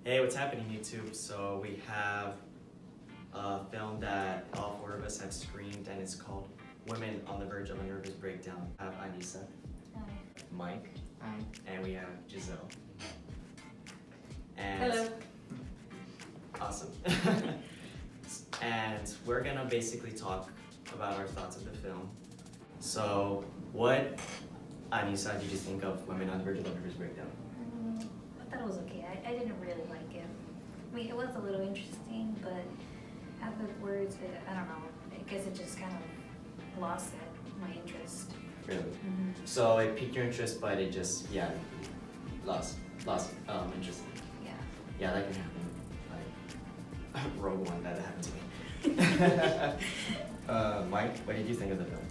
Hey, what's happening, YouTube? So we have a film that all four of us have screened, and it's called Women on the Verge of a Nervous Breakdown. We have Anissa, Hi. Mike, Hi. and we have Giselle. And Hello. Awesome. And we're gonna basically talk about our thoughts of the film. So, what, Anissa, did you think of Women on the Verge of a Nervous Breakdown? I thought it was okay. I didn't really like it. I mean, it was a little interesting, but afterwards, I don't know. I guess it just kind of lost my interest. Really? Mm-hmm. So it piqued your interest, but it just, lost interest. Yeah. Yeah, that can happen. Like Rogue One, that happened to me. Mike, what did you think of the film?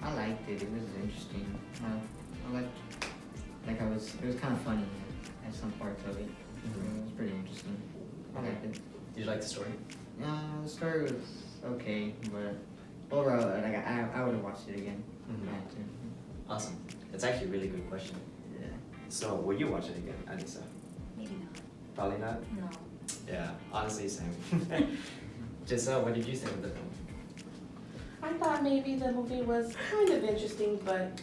I liked it. It was interesting. I liked, it was kind of funny at some parts of it. It was pretty interesting. I liked it. Did you like the story? The story was okay, but overall, like I would have watched it again. Mhm. I had to. Awesome. It's actually a really good question. Yeah. So, would you watch it again, Anissa? Maybe not. Probably not? No. Yeah, honestly, same. Giselle, what did you think of the film? I thought maybe the movie was kind of interesting, but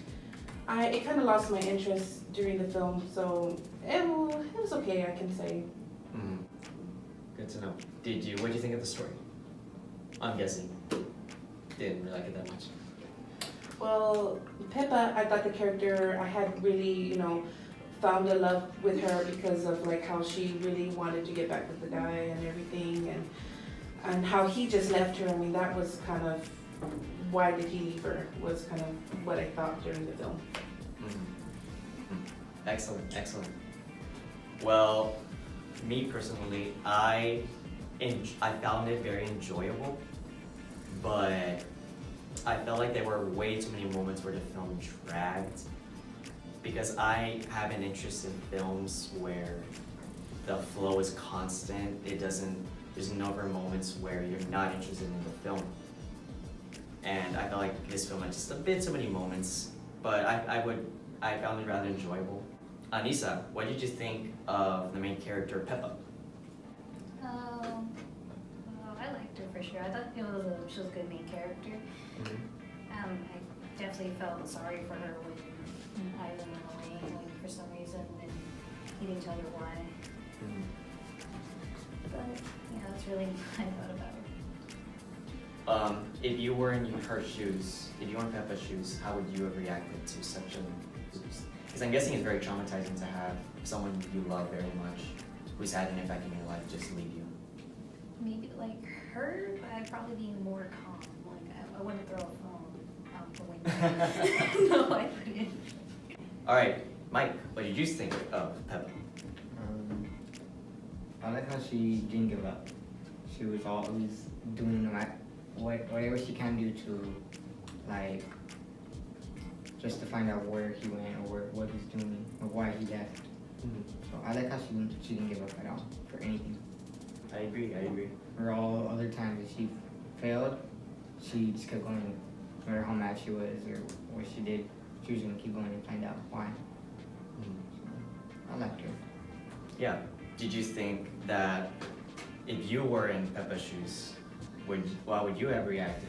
it kind of lost my interest during the film, so it was okay, I can say. Mm. Good to know. What did you think of the story? I'm guessing didn't really like it that much. Well, Pippa, I thought the character, I had really, found a love with her because of like how she really wanted to get back with the guy and everything, and how he just left her. I mean, that was kind of, why did he leave her, was kind of what I thought during the film. Excellent, excellent. Well, me personally, I found it very enjoyable, but I felt like there were way too many moments where the film dragged, because I have an interest in films where the flow is constant. There's never moments where you're not interested in the film. And I felt like this film had just a bit too many moments, but I found it rather enjoyable. Anissa, what did you think of the main character, Peppa? Well, I liked her for sure. I thought she was a good main character. Mm-hmm. I definitely felt sorry for her when Ivan went away, like for some reason, and he didn't tell her why. Mm-hmm. But yeah, that's really what I thought about her. If you were in her shoes, if you were in Peppa's shoes, how would you have reacted to such a... Because I'm guessing it's very traumatizing to have someone you love very much, who's had an impact in your life, just leave you. Maybe like her, but I'd probably be more calm. Like I wouldn't throw a phone out the window. No, I wouldn't. All right, Mike, what did you think of Peppa? I like how she didn't give up. She was always doing whatever she can do to, like, just to find out where he went or what he's doing or why he left. Mm-hmm. So I like how she didn't give up at all for anything. I agree. Or all other times that she failed, she just kept going. No matter how mad she was or what she did, she was gonna keep going and find out why. Mm-hmm. I liked her. Yeah. Did you think that if you were in Peppa's shoes, how would you have reacted?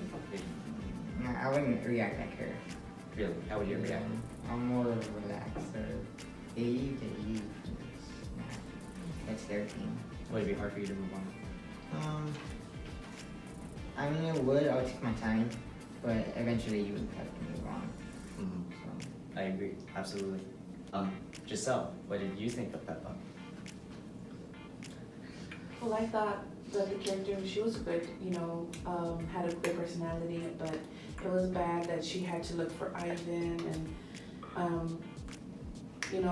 I wouldn't react like her. Really? How would you have reacted? I'm more relaxed. They leave. Nah, that's their thing. Would it be hard for you to move on? I mean, it would. I would take my time, but eventually you would have to move on. Mm-hmm. So. I agree, absolutely. Giselle, what did you think of Peppa? Well, I thought that the character, she was good, had a good personality, but it was bad that she had to look for Ivan and,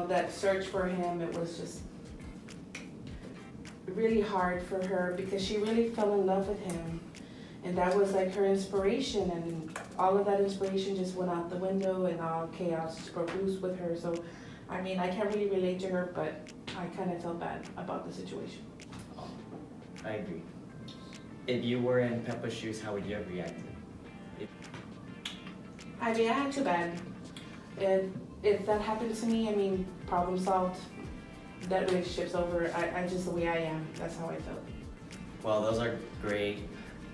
that search for him. It was just really hard for her because she really fell in love with him. And that was like her inspiration, and all of that inspiration just went out the window and all chaos just broke loose with her. So, I mean, I can't really relate to her, but I kind of felt bad about the situation. I agree. If you were in Peppa's shoes, how would you have reacted? I mean, I had too bad. If that happened to me, I mean, problem solved. that relationship's over. I just the way I am. That's how I felt. Well, those are great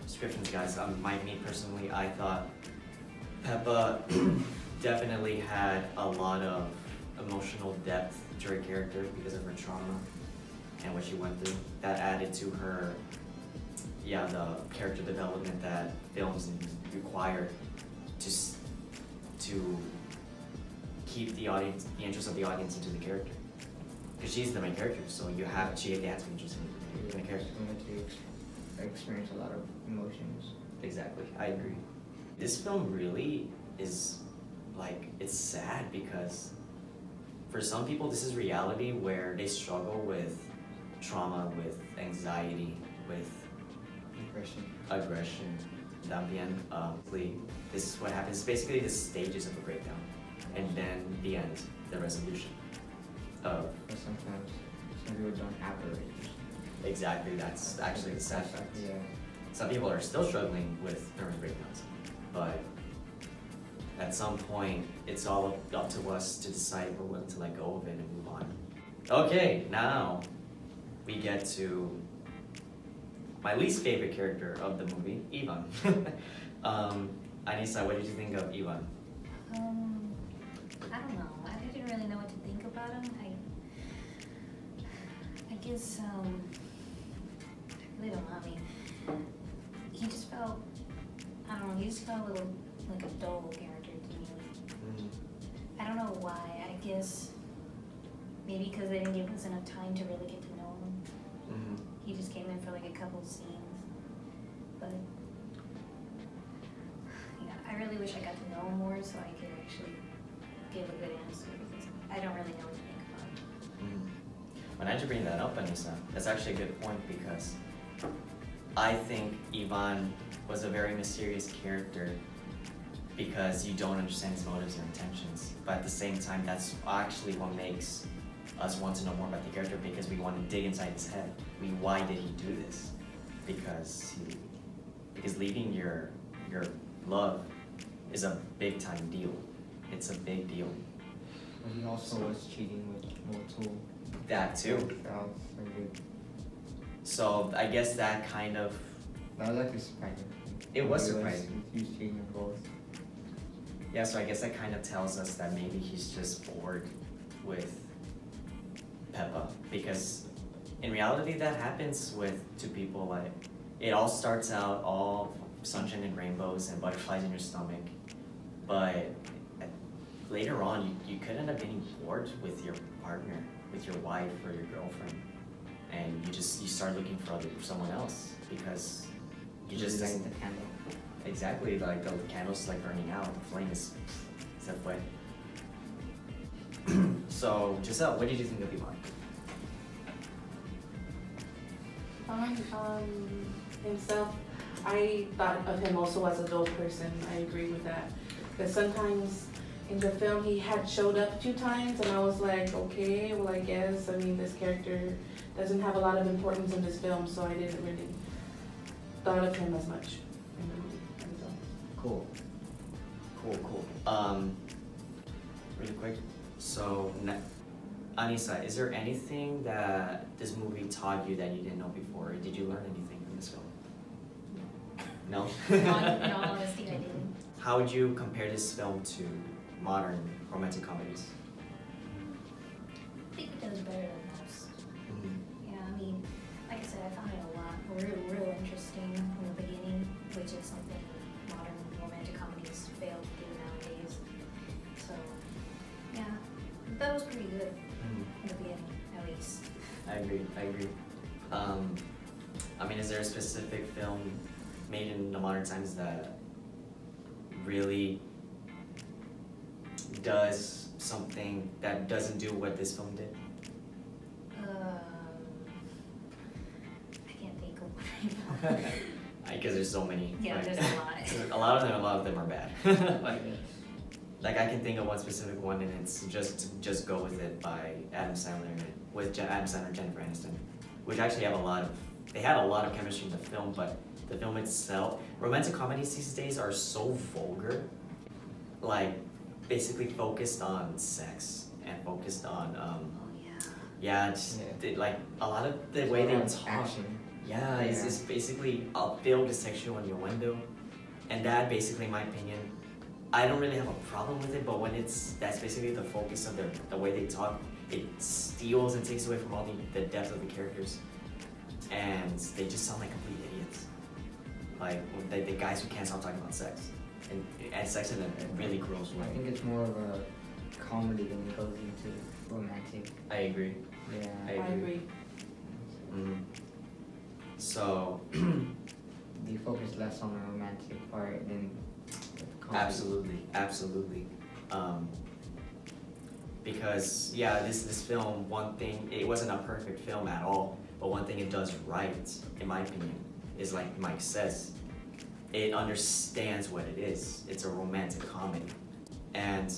descriptions, guys. Me personally, I thought Peppa definitely had a lot of emotional depth to her character because of her trauma and what she went through. That added to her, the character development that films require to keep the interest of the audience into the character. Because she's the main character, so she has to be interested in the character. To experience a lot of emotions. Exactly, I agree. This film really is it's sad because for some people this is reality where they struggle with trauma, with anxiety, with aggression. También, this is what happens. Basically, the stages of a breakdown, and then the end, the resolution. But sometimes some people don't have a relationship. Exactly, that's actually the sad fact. Yeah. Some people are still struggling with nervous breakdowns, but at some point, it's all up to us to decide if we're willing to let go of it and move on. Okay, now we get to my least favorite character of the movie, Ivan. Anissa, what did you think of Ivan? I don't know. I didn't really know what to think about him. I guess, I really don't know. I mean, he just felt, I don't know, he just felt a little like a dull character to me. I don't know why. I guess maybe because they didn't give us enough time to really get to know him. He just came in for like a couple scenes. But yeah, I really wish I got to know him more so I could actually give a good answer because I don't really know what to think about him. When I had to bring that up, Anissa, that's actually a good point because I think Ivan was a very mysterious character because you don't understand his motives or intentions. But at the same time, that's actually what makes us want to know more about the character because we want to dig inside his head. Why did he do this? Because leaving your love is a big time deal. It's a big deal. But he also was cheating with multiple. That too. So I guess that kind of. That was actually surprising. It was surprising. He was cheating with both. Yeah, so I guess that kind of tells us that maybe he's just bored with Peppa because in reality that happens with two people. Like it all starts out all sunshine and rainbows and butterflies in your stomach, but later on you could end up getting bored with your partner, with your wife or your girlfriend, and you start looking for someone else because you just like the candle. Exactly, like the candle's like burning out, the flame is set away. So Giselle, what did you think of Ivan? Himself, I thought of him also as a dull person. I agree with that. Because sometimes in the film he had showed up a few times and I was like, okay, well I guess, I mean this character doesn't have a lot of importance in this film, so I didn't really thought of him as much in the movie. Cool. Really quick. So, Anissa, is there anything that this movie taught you that you didn't know before? Or did you learn anything from this film? No? In all honesty, I didn't. How would you compare this film to modern romantic comedies? I think it does better than most. Yeah, I mean, like I said, I found it a lot real interesting from the beginning, which is something modern romantic comedies fail to do nowadays. So, yeah, that was pretty good in the beginning, at least. I agree. I mean, is there a specific film made in the modern times that really does something that doesn't do what this film did? I can't think of one right now. Because there's so many. Yeah, right? there's a lot. a lot of them are bad. like I can think of one specific one, and it's just go with it by Adam Sandler and Jennifer Aniston, which actually they had a lot of chemistry in the film, but the film itself, romantic comedies these days are so vulgar, like basically focused on sex and focused on Oh yeah. Yeah, just Yeah. like a lot of the way they It's talk. action. Yeah, Yeah. it's basically a film de sexual innuendo, and that basically, in my opinion, I don't really have a problem with it. But when that's basically the focus of the way they talk, it steals and takes away from all the depth of the characters, and they just sound like complete idiots. Like the guys who can't stop talking about sex, and sex in a really gross I way. think it's more of a comedy than it goes into romantic. I agree. Yeah. I I agree. Mm-hmm. So. They focus less on the romantic part than the comedy. Absolutely. Because yeah, this film, one thing, it wasn't a perfect film at all, but one thing it does right, in my opinion, is like Mike says, it understands what it is. It's a romantic comedy, and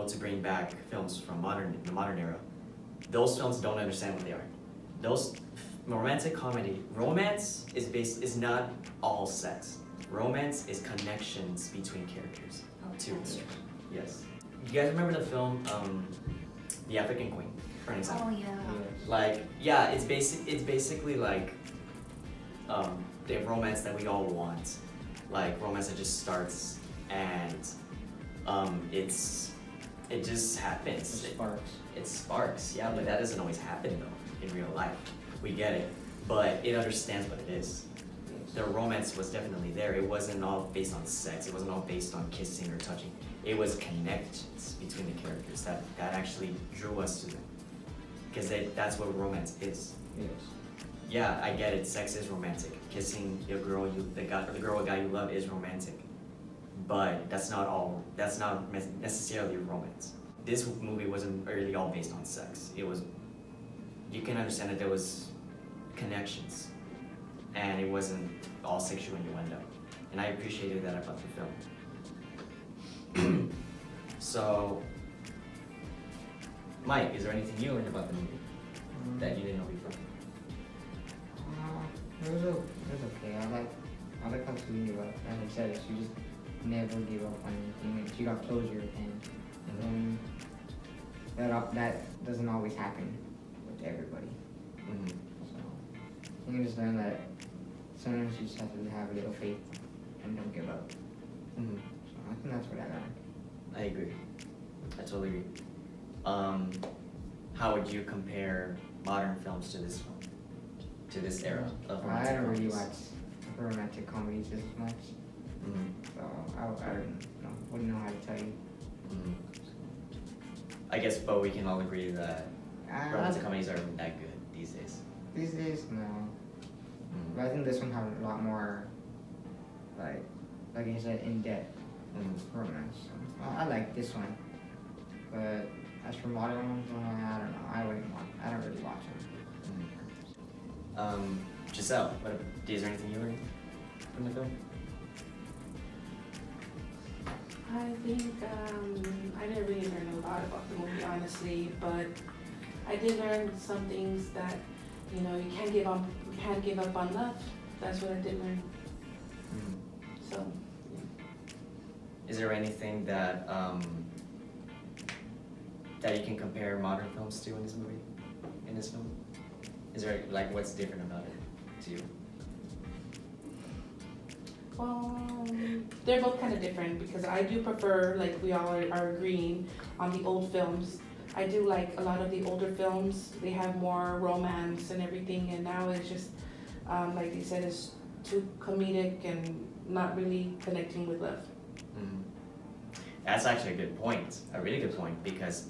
to bring back films from the modern era, those films don't understand what they are. Those romantic comedy, romance is not all sex. Romance is connections between characters. Oh, Two. that's true. Yes. You guys remember the film, The African Queen, for an example? Oh, yeah. Yes. Like, yeah, it's basically like the romance that we all want. Like romance that just starts and it just happens. It sparks. It sparks, yeah, but that doesn't always happen though in real life. We get it, but it understands what it is. The romance was definitely there. It wasn't all based on sex. It wasn't all based on kissing or touching. It was connections between the characters that actually drew us to them. Because that's what romance is. Yes. Yeah, I get it. Sex is romantic. Kissing the girl or guy you love is romantic. But that's not necessarily romance. This movie wasn't really all based on sex. It was, you can understand that there was connections, and it wasn't all sexual innuendo. And I appreciated that about the film. So, Mike, is there anything you learned about the movie that you didn't know before? It was okay. I like how Celine gave up. As I said, she just never gave up on anything. And she got closure, and that doesn't always happen with everybody. Mm-hmm. So you can just learn that sometimes you just have to have a little faith and don't give up. Mm-hmm. So I think that's what I learned. I agree. I totally agree. How would you compare modern films to this film? To this era of I romantic don't really comedies? watch romantic comedies as much, Mhm. so I don't know, wouldn't know how to tell you. Mhm. I guess, but we can all agree that romantic comedies aren't that good these days. These days, no. Mhm. But I think this one had a lot more, like you said, in-depth Mhm. romance. So I like this one, but as for modern ones, I don't know. I don't really watch them. Giselle, is there anything you learned from the film? I think I didn't really learn a lot about the movie, honestly, but I did learn some things that you can't give up on love. That's what I did learn. So Is there anything that that you can compare modern films to in this movie? In this film? Is there what's different about it to you? well, they're both kind of different because I do prefer, like we all are agreeing on the old films. I do like a lot of the older films. They have more romance and everything, and now it's just like they said, it's too comedic and not really connecting with love. Mhm. That's actually a good point, a really good point, because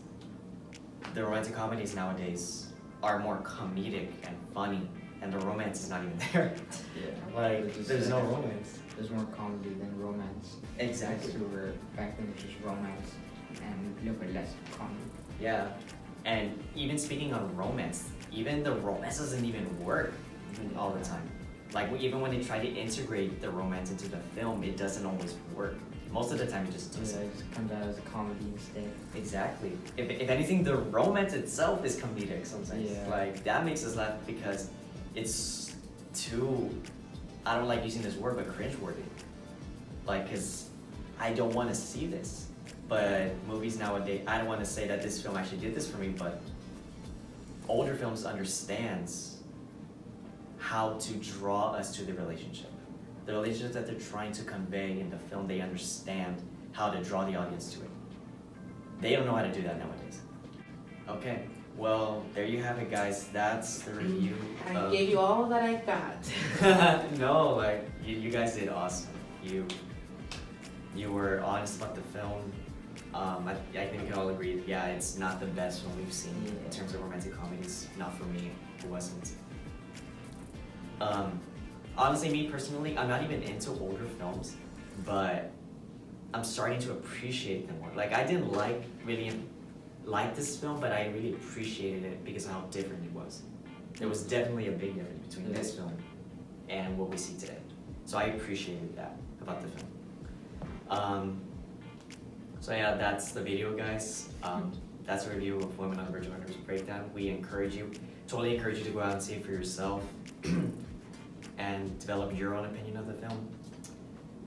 the romantic comedies nowadays are more comedic and funny, and the romance is not even there. Yeah. There's no romance. There's more comedy than romance. Exactly. That's where back then it was just romance and a little bit less comedy. Yeah, and even speaking on romance, even the romance doesn't even work all the time. Even when they try to integrate the romance into the film, it doesn't always work. Most of the time, it just Yeah, doesn't. it just comes out as a comedy instead. Exactly. If anything, the romance itself is comedic sometimes. Yeah. That makes us laugh because it's too, I don't like using this word, but cringeworthy. Cause I don't want to see this. But movies nowadays, I don't want to say that this film actually did this for me, but older films understands how to draw us to the relationship. The relationship that they're trying to convey in the film, they understand how to draw the audience to it. They don't know how to do that nowadays. Okay, well, there you have it, guys. That's the review. I gave you all that I got. No, like you guys did awesome. You were honest about the film. I think we can all agree. Yeah, it's not the best film we've seen in terms of romantic comedies. Not for me. It wasn't. Honestly, me personally, I'm not even into older films, but I'm starting to appreciate them more. Like I didn't really like this film, but I really appreciated it because of how different it was. There was definitely a big difference between this film and what we see today. So I appreciated that about the film. So yeah, that's the video, guys. That's a review of Women on the Verge of Hunters Breakdown. We totally encourage you to go out and see it for yourself and develop your own opinion of the film.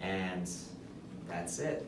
And that's it.